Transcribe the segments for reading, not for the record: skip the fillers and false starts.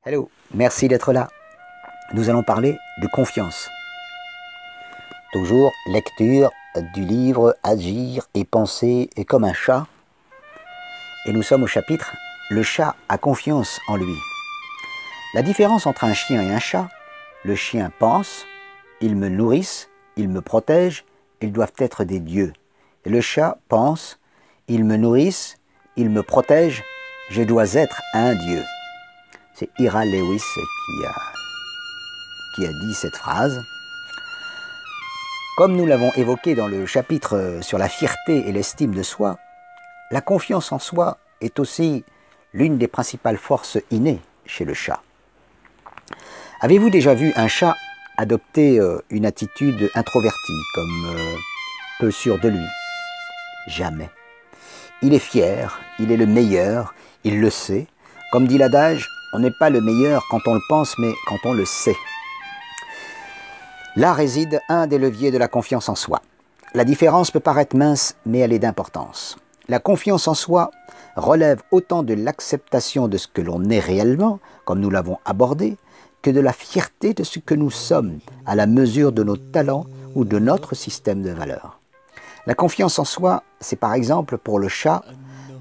Hello, merci d'être là. Nous allons parler de confiance. Toujours lecture du livre Agir et penser comme un chat. Et nous sommes au chapitre « Le chat a confiance en lui ». La différence entre un chien et un chat, le chien pense, ils me nourrissent, ils me protègent, ils doivent être des dieux. Et le chat pense, ils me nourrissent, ils me protègent, je dois être un dieu. C'est Ira Lewis qui a dit cette phrase. Comme nous l'avons évoqué dans le chapitre sur la fierté et l'estime de soi, la confiance en soi est aussi l'une des principales forces innées chez le chat. Avez-vous déjà vu un chat adopter une attitude introvertie, comme peu sûr de lui? Jamais. Il est fier, il est le meilleur, il le sait. Comme dit l'adage, on n'est pas le meilleur quand on le pense, mais quand on le sait. Là réside un des leviers de la confiance en soi. La différence peut paraître mince, mais elle est d'importance. La confiance en soi relève autant de l'acceptation de ce que l'on est réellement, comme nous l'avons abordé, que de la fierté de ce que nous sommes, à la mesure de nos talents ou de notre système de valeurs. La confiance en soi, c'est par exemple pour le chat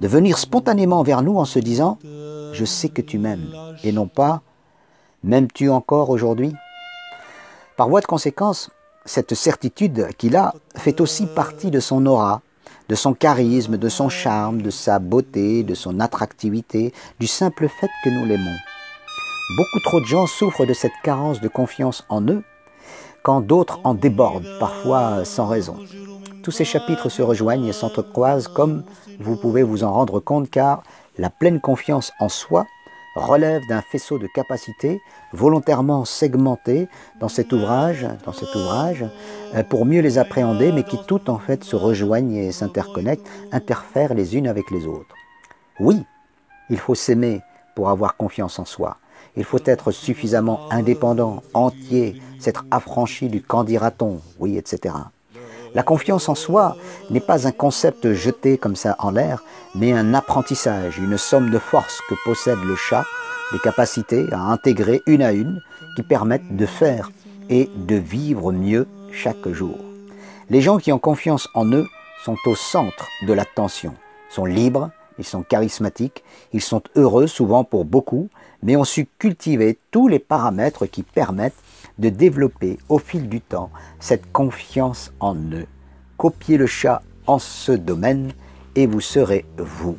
de venir spontanément vers nous en se disant « Je sais que tu m'aimes » et non pas « M'aimes-tu encore aujourd'hui ?» Par voie de conséquence, cette certitude qu'il a fait aussi partie de son aura, de son charisme, de son charme, de sa beauté, de son attractivité, du simple fait que nous l'aimons. Beaucoup trop de gens souffrent de cette carence de confiance en eux, quand d'autres en débordent, parfois sans raison. Tous ces chapitres se rejoignent et s'entrecroisent comme vous pouvez vous en rendre compte, car la pleine confiance en soi relève d'un faisceau de capacités volontairement segmentées dans cet ouvrage pour mieux les appréhender, mais qui toutes en fait se rejoignent et s'interconnectent, interfèrent les unes avec les autres. Oui, il faut s'aimer pour avoir confiance en soi. Il faut être suffisamment indépendant, entier, s'être affranchi du qu'en dira-t-on, oui, etc. La confiance en soi n'est pas un concept jeté comme ça en l'air, mais un apprentissage, une somme de forces que possède le chat, des capacités à intégrer une à une qui permettent de faire et de vivre mieux chaque jour. Les gens qui ont confiance en eux sont au centre de l'attention, sont libres, ils sont charismatiques, ils sont heureux souvent pour beaucoup, mais ont su cultiver tous les paramètres qui permettent de développer au fil du temps cette confiance en eux. Copiez le chat en ce domaine et vous serez vous.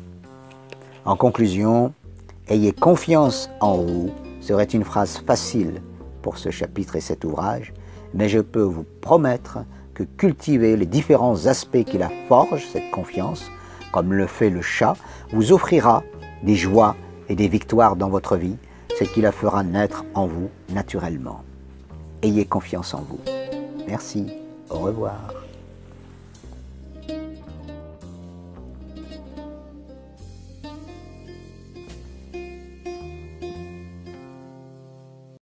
En conclusion, ayez confiance en vous serait une phrase facile pour ce chapitre et cet ouvrage, mais je peux vous promettre que cultiver les différents aspects qui la forgent, cette confiance, comme le fait le chat, vous offrira des joies et des victoires dans votre vie, ce qui la fera naître en vous naturellement. Ayez confiance en vous. Merci, au revoir.